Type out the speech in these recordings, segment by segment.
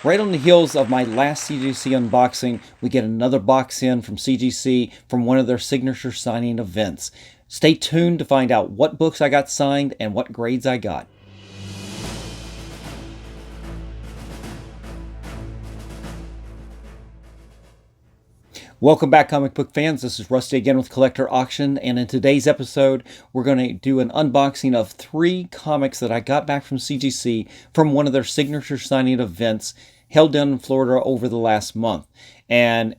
Right on the heels of my last CGC unboxing, we get another box in from CGC from one of their signature signing events. Stay tuned to find out what books I got signed and what grades I got. Welcome back, comic book fans. This is Rusty again with Collector Auction, and in today's episode, we're going to do an unboxing of 3 comics that I got back from CGC from one of their signature signing events held down in Florida over the last month. And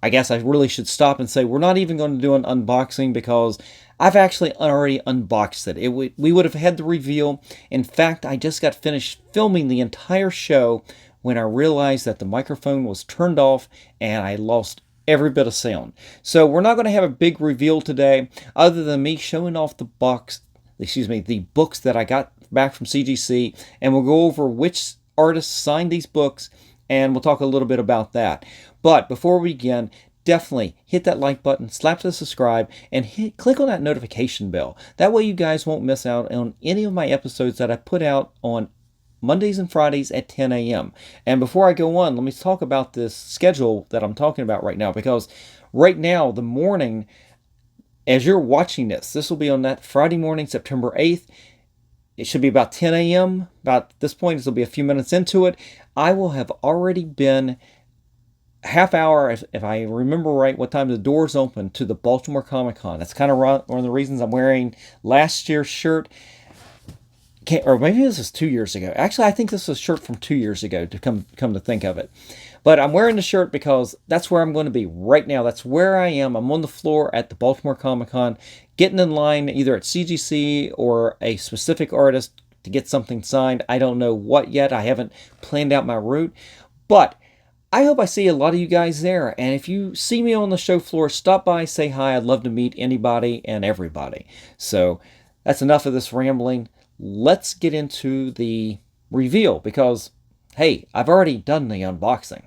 I guess I really should stop and say we're not even going to do an unboxing because I've actually already unboxed it. We would have had the reveal. In fact, I just got finished filming the entire show when I realized that the microphone was turned off and I lost every bit of sound. So we're not going to have a big reveal today other than me showing off the books that I got back from CGC, and we'll go over which artists signed these books and we'll talk a little bit about that. But before we begin, definitely hit that like button, slap the subscribe, and click on that notification bell. That way you guys won't miss out on any of my episodes that I put out on Mondays and Fridays at 10 a.m. And before I go on, let me talk about this schedule that I'm talking about right now, because right now, the morning, as you're watching this will be on that Friday morning, September 8th. It should be about 10 a.m. About this point, this will be a few minutes into it. I will have already been half hour, if I remember right, what time the doors open to the Baltimore Comic-Con. That's kind of one of the reasons I'm wearing last year's shirt. Or maybe this was 2 years ago. Actually, I think this was a shirt from 2 years ago, to come to think of it. But I'm wearing the shirt because that's where I'm going to be right now. That's where I am. I'm on the floor at the Baltimore Comic-Con, getting in line either at CGC or a specific artist to get something signed. I don't know what yet. I haven't planned out my route. But I hope I see a lot of you guys there. And if you see me on the show floor, stop by, say hi. I'd love to meet anybody and everybody. So that's enough of this rambling. Let's get into the reveal because, hey, I've already done the unboxing.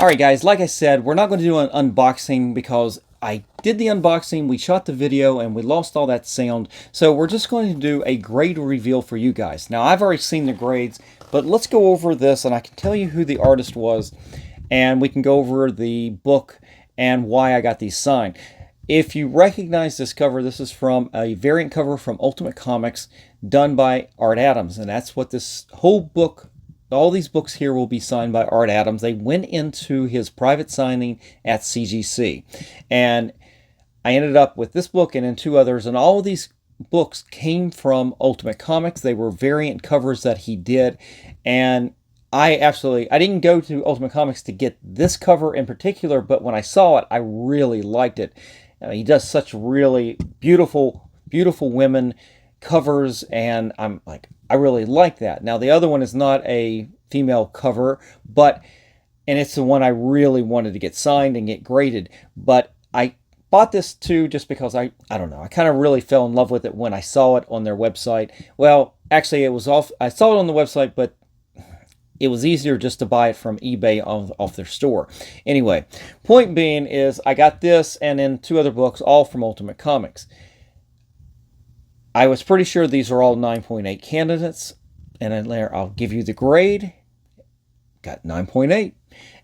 Alright guys, like I said, we're not going to do an unboxing because I did the unboxing, we shot the video, and we lost all that sound. So we're just going to do a grade reveal for you guys. Now, I've already seen the grades, but let's go over this and I can tell you who the artist was, and we can go over the book and why I got these signed. If you recognize this cover, this is from a variant cover from Ultimate Comics done by Art Adams. And that's what this whole book, all these books here will be signed by Art Adams. They went into his private signing at CGC. And I ended up with this book and then 2 others. And all of these books came from Ultimate Comics. They were variant covers that he did. And I didn't go to Ultimate Comics to get this cover in particular, but when I saw it, I really liked it. He does such really beautiful, beautiful women covers, and I'm like, I really like that. Now, the other one is not a female cover, and it's the one I really wanted to get signed and get graded. But I bought this too just because I don't know, I kind of really fell in love with it when I saw it on their website. Well, actually, I saw it on the website, but it was easier just to buy it from eBay off their store. Anyway, point being is I got this and then 2 other books, all from Ultimate Comics. I was pretty sure these are all 9.8 candidates. And then there, I'll give you the grade. Got 9.8.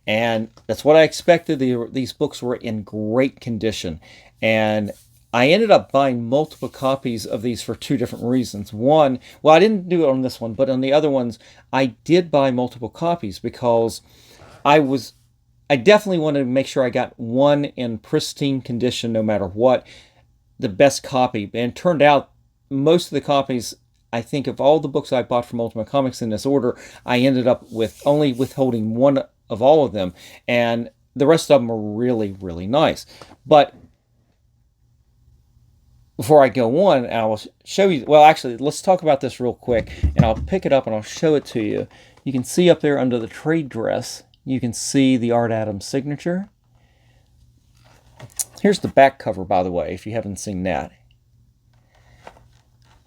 And that's what I expected. These books were in great condition. And I ended up buying multiple copies of these for 2 different reasons. One, well, I didn't do it on this one, but on the other ones, I did buy multiple copies because I definitely wanted to make sure I got one in pristine condition no matter what, the best copy. And it turned out most of the copies, I think of all the books I bought from Ultimate Comics in this order, I ended up with only withholding one of all of them. And the rest of them are really, really nice. But before I go on, I will show you, well, actually, let's talk about this real quick, and I'll pick it up and I'll show it to you. You can see up there under the trade dress, you can see the Art Adams signature. Here's the back cover, by the way, if you haven't seen that.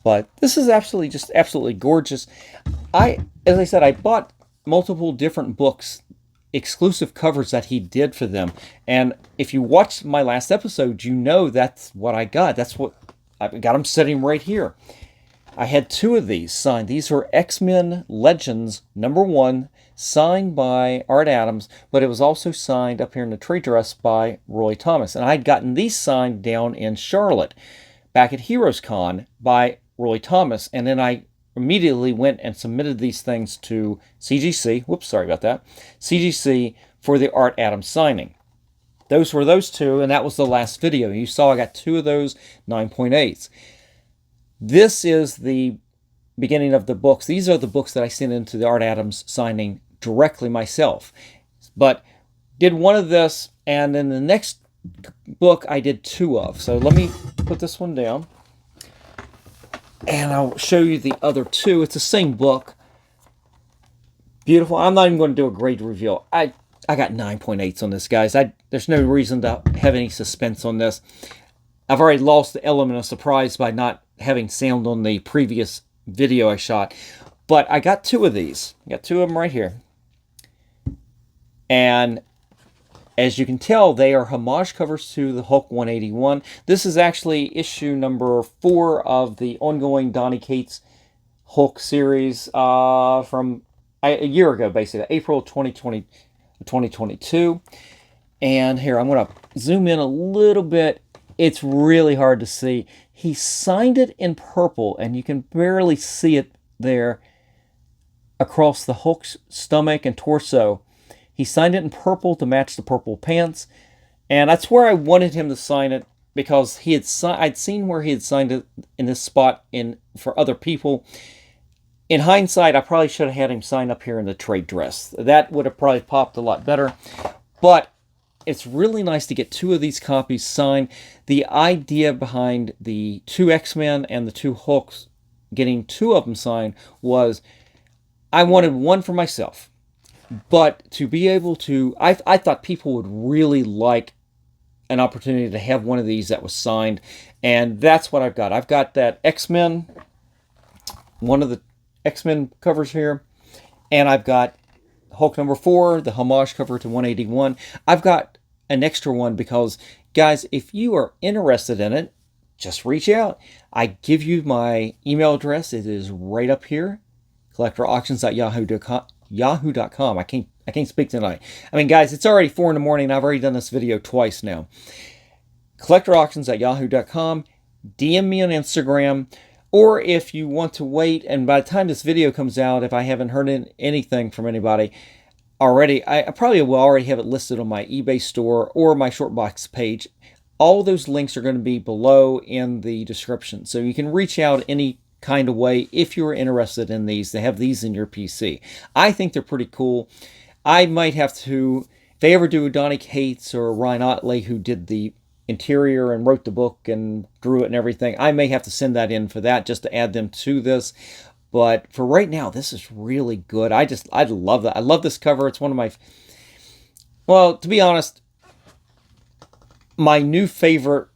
But this is absolutely gorgeous. As I said, I bought multiple different books, exclusive covers that he did for them. And if you watched my last episode, you know that's what I got. That's what I got. Them sitting right here. I had 2 of these signed. These were X-Men Legends #1, signed by Art Adams, but it was also signed up here in the trade dress by Roy Thomas. And I'd gotten these signed down in Charlotte, back at Heroes Con, by Roy Thomas. And then I immediately went and submitted these things to CGC. Whoops, sorry about that. CGC for the Art Adams signing. Those were those 2, and that was the last video. You saw I got 2 of those 9.8s. This is the beginning of the books. These are the books that I sent into the Art Adams signing directly myself. But did one of this, and then the next book I did 2 of. So let me put this one down, and I'll show you the other 2. It's the same book. Beautiful. I'm not even going to do a grade reveal. I got 9.8s on this, guys. There's no reason to have any suspense on this. I've already lost the element of surprise by not having sound on the previous video I shot. But I got 2 of these. I got 2 of them right here. And as you can tell, they are homage covers to the Hulk 181. This is actually issue number 4 of the ongoing Donny Cates Hulk series from a year ago, basically, April 2022. And here, I'm going to zoom in a little bit. It's really hard to see. He signed it in purple, and you can barely see it there across the Hulk's stomach and torso. He signed it in purple to match the purple pants, and that's where I wanted him to sign it, because I'd seen where he had signed it in this spot for other people. In hindsight, I probably should have had him sign up here in the trade dress. That would have probably popped a lot better. But it's really nice to get 2 of these copies signed. The idea behind the 2 X-Men and the 2 Hulks, getting 2 of them signed, was I wanted one for myself. But to be able to, I thought people would really like an opportunity to have one of these that was signed. And that's what I've got. I've got that X-Men, one of the X-Men covers here. And I've got Hulk #4, the homage cover to 181. I've got an extra one because, guys, if you are interested in it, just reach out. I give you my email address. It is right up here, collectorauctions@yahoo.com. I can't speak tonight. I mean, guys, it's already 4 in the morning. I've already done this video twice now. collectorauctions@yahoo.com. DM me on Instagram. Or if you want to wait, and by the time this video comes out, if I haven't heard anything from anybody already, I probably will already have it listed on my eBay store or my Shortbox page. All those links are going to be below in the description. So you can reach out any kind of way if you're interested in these, to have these in your PC. I think they're pretty cool. I might have to, if they ever do a Donny Cates or Ryan Otley, who did the interior and wrote the book and drew it and everything, I may have to send that in for that, just to add them to this. But for right now, this is really good. I love that. I love this cover. It's one of my, well, to be honest, my new favorite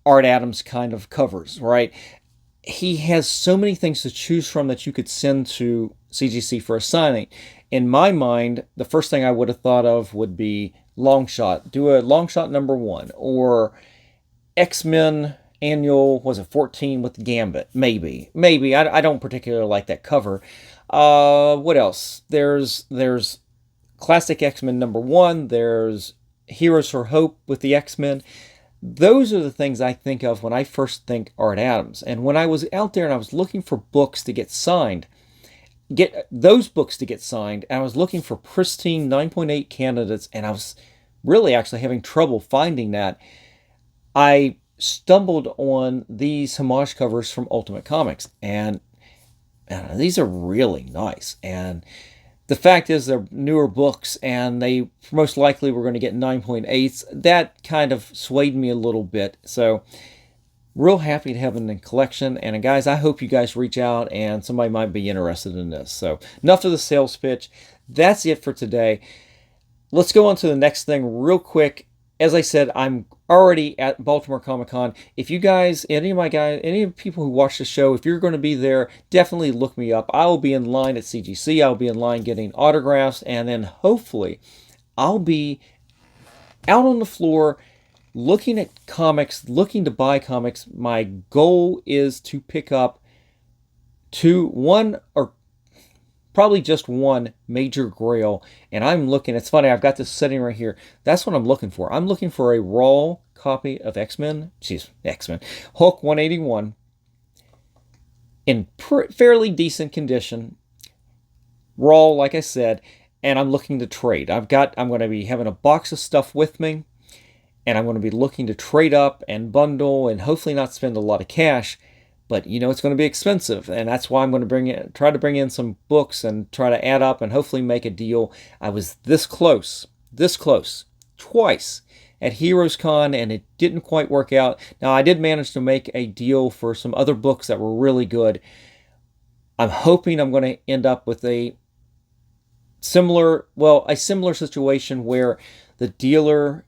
Art Adams kind of covers, right? He has so many things to choose from that you could send to CGC for a signing. In my mind, the first thing I would have thought of would be Longshot. Do a Longshot #1, or X-Men Annual, was it 14 with Gambit? Maybe. I don't particularly like that cover. What else? There's Classic X-Men #1. There's Heroes for Hope with the X-Men. Those are the things I think of when I first think Art Adams. And when I was out there and I was looking for books to get signed, and I was looking for pristine 9.8 candidates, and I was really actually having trouble finding that, I stumbled on these homage covers from Ultimate Comics, and these are really nice. And the fact is, they're newer books, and they most likely were going to get 9.8s. That kind of swayed me a little bit. So real happy to have them in the collection. And guys, I hope you guys reach out and somebody might be interested in this. So enough of the sales pitch. That's it for today. Let's go on to the next thing real quick. As I said, I'm already at Baltimore Comic Con. If you guys, any of the people who watch the show, if you're going to be there, definitely look me up. I will be in line at CGC. I'll be in line getting autographs, and then hopefully I'll be out on the floor looking at comics, looking to buy comics. My goal is to pick up one or probably just one major grail. And I'm looking, it's funny, I've got this sitting right here. That's what I'm looking for. I'm looking for a raw copy of X-Men, Hulk 181 in fairly decent condition. Raw, like I said, and I'm looking to trade. I'm going to be having a box of stuff with me, and I'm going to be looking to trade up and bundle and hopefully not spend a lot of cash. But, it's going to be expensive, and that's why I'm going to try to bring in some books and try to add up and hopefully make a deal. I was this close, twice at Heroes Con, and it didn't quite work out. Now, I did manage to make a deal for some other books that were really good. I'm hoping I'm going to end up with a similar situation where the dealer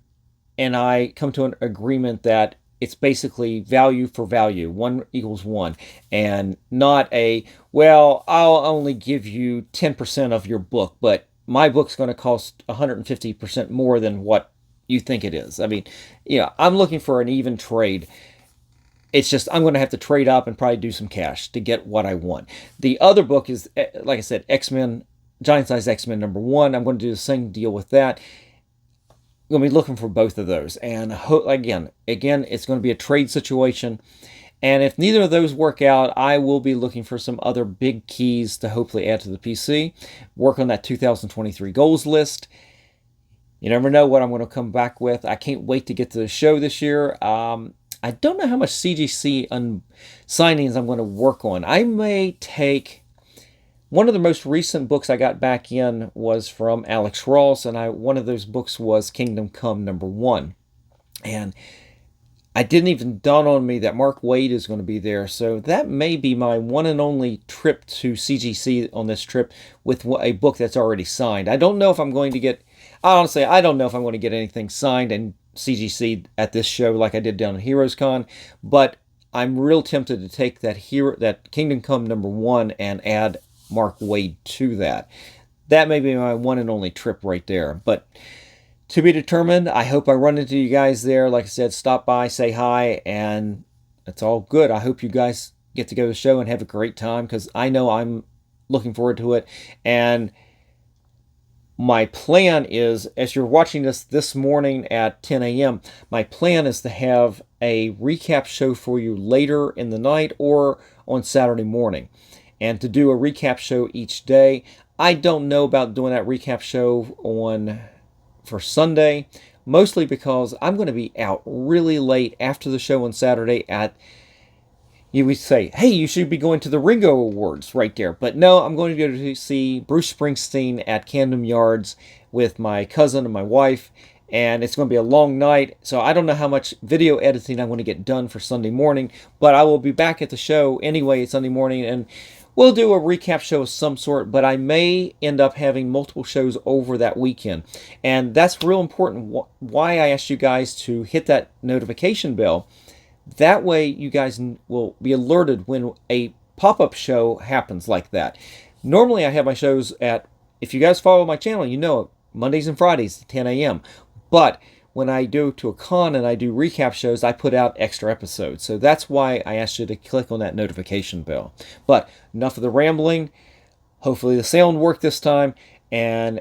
and I come to an agreement that it's basically value for value, 1 equals 1, and not I'll only give you 10% of your book, but my book's going to cost 150% more than what you think it is. I mean, I'm looking for an even trade. It's just I'm going to have to trade up and probably do some cash to get what I want. The other book is, like I said, X-Men, Giant Size X-Men #1. I'm going to do the same deal with that. Going to be looking for both of those, and again, it's going to be a trade situation. And if neither of those work out, I will be looking for some other big keys to hopefully add to the PC. Work on that 2023 goals list. You never know what I'm going to come back with. I can't wait to get to the show this year. I don't know how much CGC signings I'm going to work on. I may take. One of the most recent books I got back in was from Alex Ross, and one of those books was Kingdom Come #1. And I didn't even dawn on me that Mark Waid is going to be there, so that may be my one and only trip to CGC on this trip with a book that's already signed. I don't know if I'm going to get, honestly, I don't know if I'm going to get anything signed in CGC at this show like I did down at Heroes Con, but I'm real tempted to take that Kingdom Come #1 and add Mark Waid to that. That may be my one and only trip right there, but to be determined. I hope I run into you guys there. Like I said, stop by, say hi, and it's all good. I hope you guys get to go to the show and have a great time, because I know I'm looking forward to it. And my plan is, as you're watching this morning at 10 a.m., my plan is to have a recap show for you later in the night or on Saturday morning, and to do a recap show each day. I don't know about doing that recap show for Sunday, mostly because I'm going to be out really late after the show on Saturday you would say, hey, you should be going to the Ringo Awards right there. But no, I'm going to go to see Bruce Springsteen at Camden Yards with my cousin and my wife, and it's going to be a long night, so I don't know how much video editing I'm going to get done for Sunday morning, but I will be back at the show anyway Sunday morning, and we'll do a recap show of some sort, but I may end up having multiple shows over that weekend. And that's real important, why I asked you guys to hit that notification bell. That way you guys will be alerted when a pop-up show happens like that. Normally I have my shows if you guys follow my channel, you know, Mondays and Fridays at 10 a.m. But when I go to a con and I do recap shows, I put out extra episodes. So that's why I asked you to click on that notification bell. But enough of the rambling. Hopefully the sound worked this time, and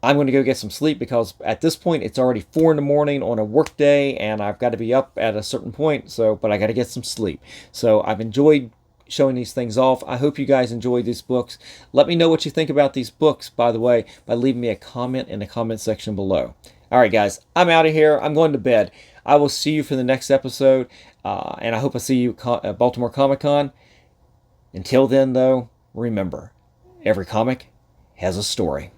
I'm going to go get some sleep, because at this point it's already 4 in the morning on a work day, and I've got to be up at a certain point, but I got to get some sleep. So I've enjoyed showing these things off. I hope you guys enjoyed these books. Let me know what you think about these books, by the way, by leaving me a comment in the comment section below. All right, guys, I'm out of here. I'm going to bed. I will see you for the next episode, and I hope I see you at Baltimore Comic-Con. Until then, though, remember, every comic has a story.